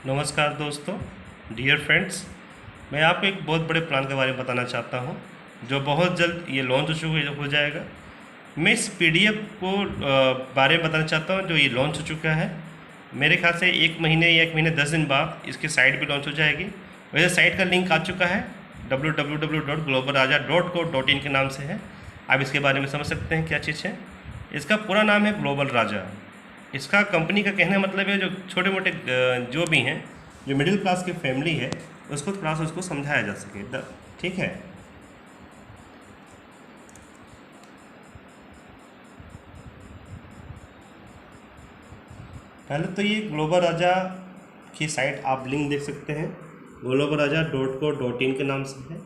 नमस्कार दोस्तों, dear friends. मैं आपको एक बहुत बड़े प्लान के बारे में बताना चाहता हूं, जो बहुत जल्द ये लॉन्च हो जाएगा। मैं इस पीडीएफ को बारे में बताना चाहता हूं जो ये लॉन्च हो चुका है। मेरे ख्याल से 1 महीने या 1 महीने 10 दिन बाद इसकी साइट भी लॉन्च हो जाएगी। वैसे साइट का लिंक आ चुका है, www.globalraja.co.in के नाम से है। आप इसके बारे में समझ सकते हैं क्या चीज़ है। इसका पूरा नाम है ग्लोबल राजा। इसका कंपनी का कहने का मतलब है जो छोटे मोटे जो भी हैं, जो मिडिल क्लास की फैमिली है, उसको थोड़ा सा उसको समझाया जा सके। ठीक है। पहले तो ये ग्लोबल राजा की साइट आप लिंक देख सकते हैं, globalraja.co.in के नाम से है।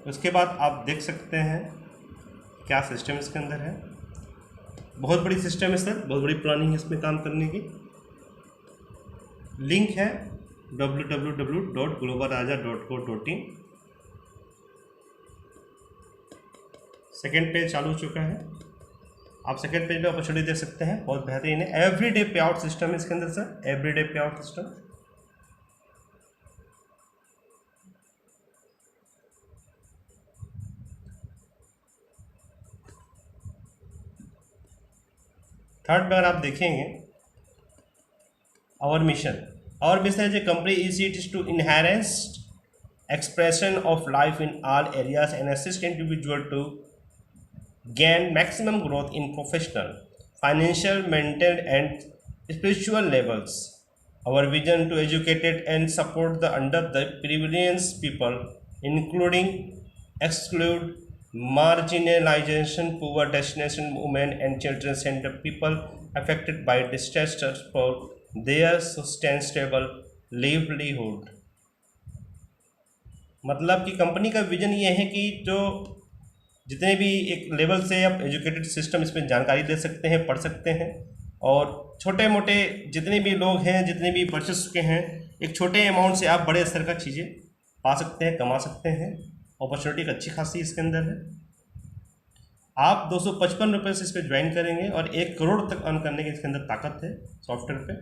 उसके बाद आप देख सकते हैं क्या सिस्टम इसके अंदर है। बहुत बड़ी सिस्टम है सर, बहुत बड़ी प्लानिंग है इसमें काम करने की। लिंक है www.globalraja.co.in। सेकेंड पेज चालू हो चुका है। आप सेकेंड पेज पे अपॉर्चुनिटी देख सकते हैं, बहुत बेहतरीन है। एवरीडे पे आउट सिस्टम है इसके अंदर sir, everyday pay out system. Third में अगर आप देखेंगे, our mission as a company is to inherence expression of life in all areas and assist individual to gain maximum growth in professional, financial, mental and spiritual levels. Our vision to educate and support the underprivileged people, including exclude, marginalization, poor destination, women and children, and the people affected by disasters for their sustainable livelihood। मतलब कि company का vision ये है कि जो जितने भी एक लेवल से आप एजुकेटेड सिस्टम इसमें जानकारी ले सकते हैं, पढ़ सकते हैं, और छोटे मोटे जितने भी लोग हैं, जितने भी पढ़ चुके हैं, एक छोटे अमाउंट से आप बड़े स्तर का चीज़ें पा सकते हैं, कमा सकते हैं। अपॉर्चुनिटी अच्छी खासी इसके अंदर है। आप 255 रुपये से इस पर ज्वाइन करेंगे और 1 करोड़ तक अर्न करने की इसके अंदर ताकत है सॉफ्टवेयर पे।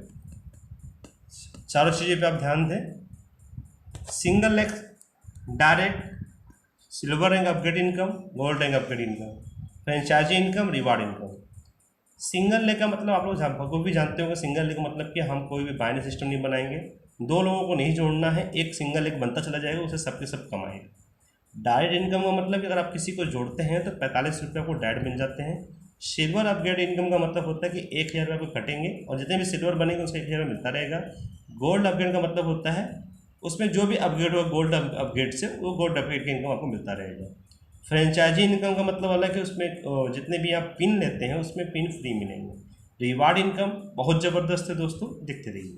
चारों चीज़ें पे आप ध्यान दें। Single leg direct, silver rank upgrade income, gold rank upgrade income, franchisee income, reward income. Single leg का मतलब आप लोग भी जानते होंगे। सिंगल लेग का मतलब कि हम कोई भी बाइनरी सिस्टम नहीं बनाएंगे, 2 लोगों को नहीं जोड़ना है, एक सिंगल लेग बनता चला जाएगा, उसे सबके सब कमाएगा। डायरेक्ट इनकम का मतलब कि अगर आप किसी को जोड़ते हैं तो 45 रुपये आपको डायरेक्ट मिल जाते हैं। सिल्वर अपग्रेड इनकम का मतलब होता है कि 1000 रुपये आपको कटेंगे और जितने भी सिल्वर बनेंगे उसका 1000 मिलता रहेगा। गोल्ड अपग्रेड का मतलब होता है उसमें जो भी अपग्रेड होगा गोल्ड अपग्रेड से, वो गोल्ड अपग्रेड का इनकम आपको मिलता रहेगा। फ्रेंचाइजी इनकम का मतलब अलग है, उसमें जितने भी आप पिन लेते हैं उसमें पिन फ्री मिलेंगे। रिवार्ड इनकम बहुत ज़बरदस्त है दोस्तों, देखते रहिए,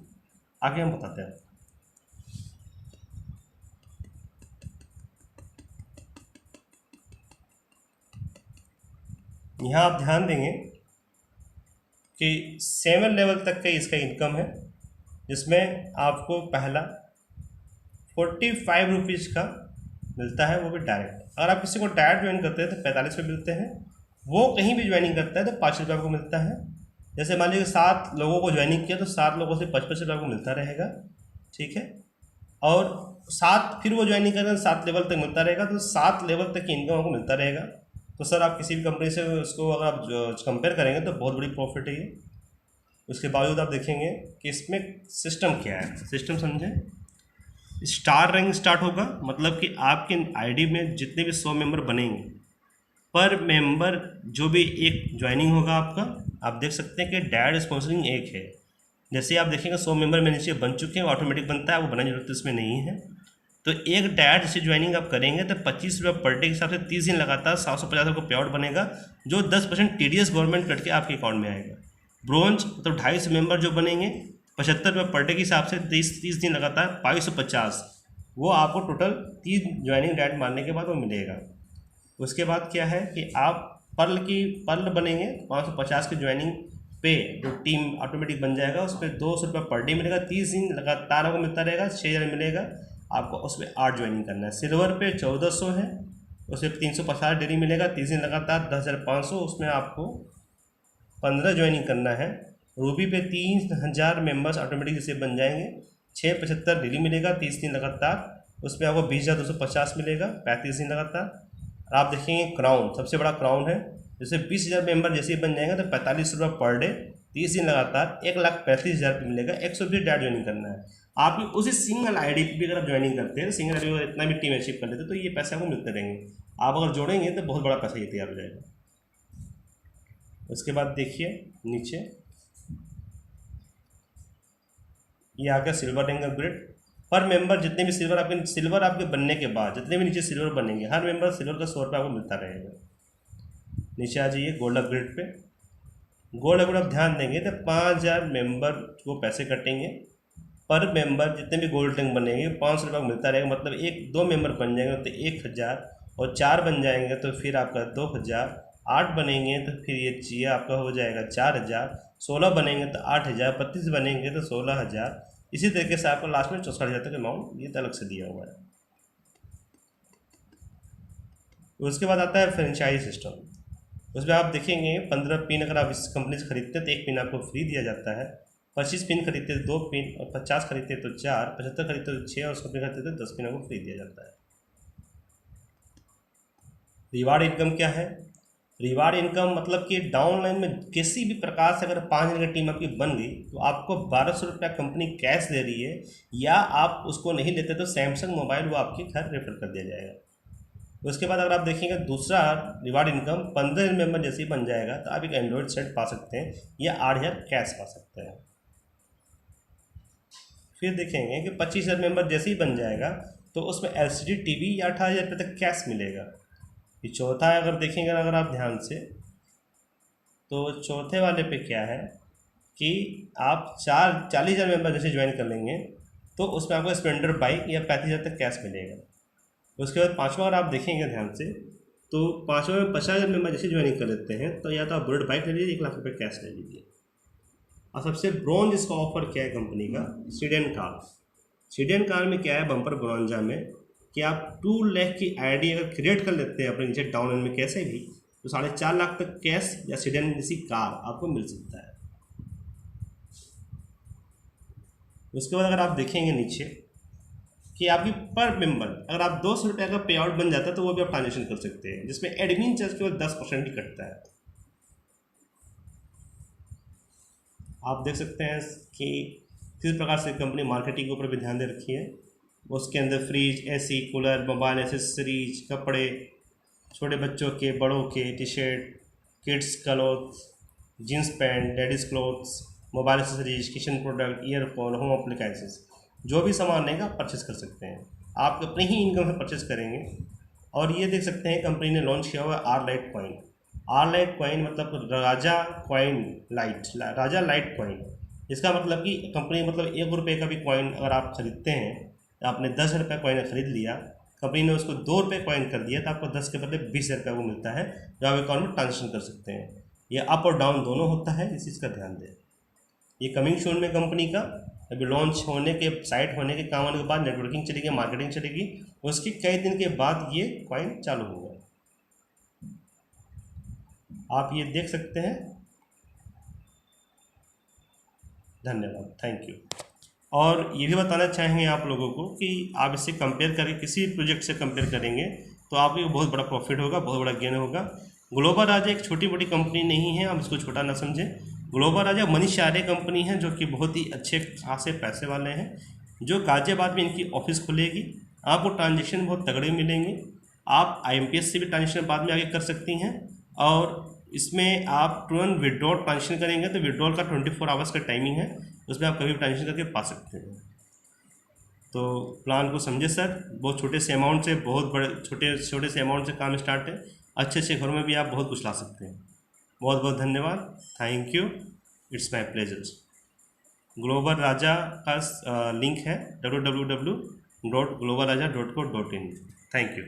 आगे हम बताते हैं। यहाँ आप ध्यान देंगे कि 7 लेवल तक का इसका इनकम है, जिसमें आपको पहला 45 रुपीज़ का मिलता है, वो भी डायरेक्ट। अगर आप किसी को डायरेक्ट ज्वाइन करते हैं तो 45 रुपये मिलते हैं। वो कहीं भी ज्वाइनिंग करता है तो 5 रुपये आपको मिलता है। जैसे मान लीजिए 7 लोगों को ज्वाइनिंग किया तो 7 लोगों से 55 रुपये आपको मिलता रहेगा, ठीक है। और 7 फिर वो ज्वाइनिंग करें 7 लेवल तक मिलता रहेगा, तो 7 लेवल तक की इनकम आपको मिलता रहेगा। तो सर आप किसी भी कंपनी से उसको अगर आप कंपेयर करेंगे तो बहुत बड़ी प्रॉफिट है ये। उसके बावजूद आप देखेंगे कि इसमें सिस्टम क्या है। सिस्टम समझें, स्टार रैंक स्टार्ट होगा, मतलब कि आपके आईडी में जितने भी 100 मेंबर बनेंगे, पर मेंबर जो भी एक ज्वाइनिंग होगा आपका, आप देख सकते हैं कि डायरेक्ट स्पॉन्सरिंग 1 है। जैसे आप देखेंगे 100 मेंबर में नीचे बन चुके हैं, ऑटोमेटिक बनता है, वो बनाने की जरूरत इसमें नहीं है। तो एक डायरेक्ट जैसे ज्वाइनिंग आप करेंगे तो 25 रुपये पर डे के हिसाब से 30 दिन लगातार 750 रुपये पे आउट बनेगा, जो 10% TDS गवर्नमेंट कट के आपके अकाउंट में आएगा। ब्रोंज मतलब 250 मेंबर जो बनेंगे 75 रुपये पर डे के हिसाब से 30 दिन लगातार 2250, वो आपको टोटल 30 ज्वाइनिंग डायरेक्ट मारने के बाद वो मिलेगा। उसके बाद क्या है कि आप पर्ल बनेंगे 550 की ज्वाइनिंग पे जो टीम ऑटोमेटिक बन जाएगा, उस पर 200 रुपये पर डे मिलेगा, 30 दिन लगातार आपको मिलता रहेगा, 6000 मिलेगा आपको। उसमें 8 ज्वाइनिंग करना है। सिल्वर पे 1400 है, उसे 350 डेली मिलेगा, 30 दिन लगातार 10,500, उसमें आपको 15 ज्वाइनिंग करना है। रूबी पे 3000 मेंबर्स ऑटोमेटिक से बन जाएंगे, 675 डेली मिलेगा 30 दिन लगातार, उसमें आपको 20,250 मिलेगा 35 दिन लगातार। और आप देखेंगे क्राउन सबसे बड़ा क्राउन है, जैसे 20,000 मेंबर जैसे ही बन जाएंगे तो 45 रुपये पर डे 30 दिन लगातार 1,35,000 रुपये मिलेगा। 120 डायरेक्ट ज्वाइनिंग करना है। आप उसी सिंगल आईडी पे भी अगर आप ज्वाइनिंग करते हैं, सिंगल आईडी पर इतना भी टीम अचीव कर लेते हैं तो ये पैसे आपको मिलते रहेंगे। आप अगर जोड़ेंगे तो बहुत बड़ा पैसा ये तैयार हो जाएगा। उसके बाद देखिए नीचे ये आ गया सिल्वर रैंक अपग्रेड। पर मेंबर जितने भी सिल्वर आपके बनने के बाद जितने भी नीचे सिल्वर बनेंगे, हर मेंबर सिल्वर का 100 रुपये आपको मिलता रहेगा। नीचे आ जाइए गोल्ड अपग्रेड पे। गोल्ड अपग्रेड आप ध्यान देंगे तो 5,000 मेंबर को पैसे कटेंगे। पर मेंबर जितने भी गोल्ड रैंक बनेंगे 500 रुपये मिलता रहेगा। मतलब 2 मेंबर बन जाएंगे तो 1,000, और 4 बन जाएंगे तो फिर आपका 2,000, 8 बनेंगे तो फिर ये चाहिए आपका हो जाएगा 4,000, 16 बनेंगे तो 8,000, 25 बनेंगे तो 16,000। इसी तरीके से आपको लास्ट में 64,000 तक अमाउंट ये अलग से दिया हुआ है। उसके बाद आता है फ्रेंचाइज सिस्टम। उसमें आप देखेंगे 15 पिन अगर आप इस कंपनी से खरीदते हैं तो 1 पिन आपको फ्री दिया जाता है। 25 पिन खरीदते तो 2 पिन, और 50 खरीदते तो 4, 75 खरीदते तो 6, और 100 पिन खरीदते तो 10 पिन आपको फ्री दिया जाता है। रिवार्ड इनकम क्या है? रिवार्ड इनकम मतलब कि डाउनलाइन में किसी भी प्रकार से अगर 5 दिन की टीम आपकी बन गई तो आपको 1,200 रुपया कंपनी कैश दे रही है, या आप उसको नहीं लेते तो सैमसंग मोबाइल वो आपके घर रेफर कर दिया जाएगा। उसके बाद अगर आप देखेंगे दूसरा रिवार्ड इनकम 15 मेंबर जैसे ही बन जाएगा तो आप एक एंड्रॉयड सेट पा सकते हैं या 8,000 कैश पा सकते हैं। फिर देखेंगे कि 25,000 मेंबर जैसे ही बन जाएगा तो उसमें LCD टीवी या 18,000 रुपये तक कैश मिलेगा। ये चौथा है, अगर देखेंगे अगर आप ध्यान से तो चौथे वाले पे क्या है कि आप 40,000 मेंबर जैसे ज्वाइन कर लेंगे तो उसमें आपको स्प्लेंडर बाइक या 35,000 तक कैश मिलेगा। उसके बाद पाँचवा अगर आप देखेंगे ध्यान से तो पाँचवा में 50,000 मेंबर जैसे ज्वाइनिंग कर लेते हैं तो या तो आप बुलेट बाइक ले लीजिए, 1 लाख रुपये कैश ले लीजिए। और सबसे ब्रॉन्ज इसका ऑफर क्या है कंपनी का, सीडेन कार। सीडेन कार में क्या है बम्पर ब्रॉन्जा में कि आप 2 लाख की आईडी अगर क्रिएट कर लेते हैं अपने नीचे डाउन में कैसे भी, तो 4.5 लाख तक कैश या सीडेन जैसी कार आपको मिल सकता है। उसके बाद अगर आप देखेंगे नीचे कि आपकी पर मेंबर अगर आप 200 रुपये का पे आउट बन जाता है तो वो भी आप ट्रांजेक्शन कर सकते हैं, जिसमें एडमिन चार्ज केवल 10% ही कटता है। आप देख सकते हैं कि किस प्रकार से कंपनी मार्केटिंग के ऊपर भी ध्यान दे रखी है। उसके अंदर fridge, AC, cooler, mobile accessories, कपड़े, छोटे बच्चों के, बड़ों के, T shirt, kids cloth, jeans pant, ladies clothes, mobile accessories, kitchen product, earphone, home appliances, जो भी सामान लेगा आप परचेस कर सकते हैं। आप अपनी ही इनकम से परचेस करेंगे। और ये देख सकते हैं कंपनी ने लॉन्च किया हुआ है R light coin. R light coin मतलब राजा कॉइन लाइट, राजा लाइट कॉइन। इसका मतलब कि कंपनी मतलब 1 रुपये का भी कॉइन अगर आप खरीदते हैं, आपने 10 रुपये कॉइन खरीद लिया, कंपनी ने उसको 2 रुपये कॉइन कर दिया तो आपको 10 के बदले 20,000 रुपये वो मिलता है, जो आप अकाउंट में ट्रांजेक्शन कर सकते हैं। ये अप और डाउन दोनों होता है, इस चीज़ का ध्यान दें। ये कमिंग सून में कंपनी का अभी लॉन्च होने के, साइट होने के, काम होने के बाद नेटवर्किंग चलेगी, मार्केटिंग चलेगी, उसके कई दिन के बाद ये कॉइन चालू होगा। आप ये देख सकते हैं। धन्यवाद, थैंक यू। और ये भी बताना चाहेंगे आप लोगों को कि आप इससे कंपेयर करें, किसी प्रोजेक्ट से कंपेयर करेंगे तो आपको बहुत बड़ा प्रॉफिट होगा, बहुत बड़ा गेन होगा। ग्लोबल राजा एक छोटी मोटी कंपनी नहीं है, आप इसको छोटा ना समझें। ग्लोबल राजा मनीष आर्य कंपनी है जो कि बहुत ही अच्छे खासे पैसे वाले हैं, जो गाजियाबाद में इनकी ऑफिस खुलेगी। आपको ट्रांजेक्शन बहुत तगड़े मिलेंगे। आप IMPS से भी ट्रांजेक्शन बाद में आगे कर सकती हैं, और इसमें आप तुरंत विड्रॉल ट्रांजेक्शन करेंगे तो विड्रॉल का 24 आवर्स का टाइमिंग है, उसमें आप कभी भी ट्रांजेक्शन करके पा सकते हैं। तो प्लान को समझे सर, बहुत छोटे से अमाउंट से बहुत बड़े, छोटे से अमाउंट से काम स्टार्ट है। अच्छे घरों में भी आप बहुत कुछ ला सकते हैं। बहुत बहुत धन्यवाद, thank you, it's my pleasure. Global Raja का लिंक है www.globalraja.co.in। Thank you.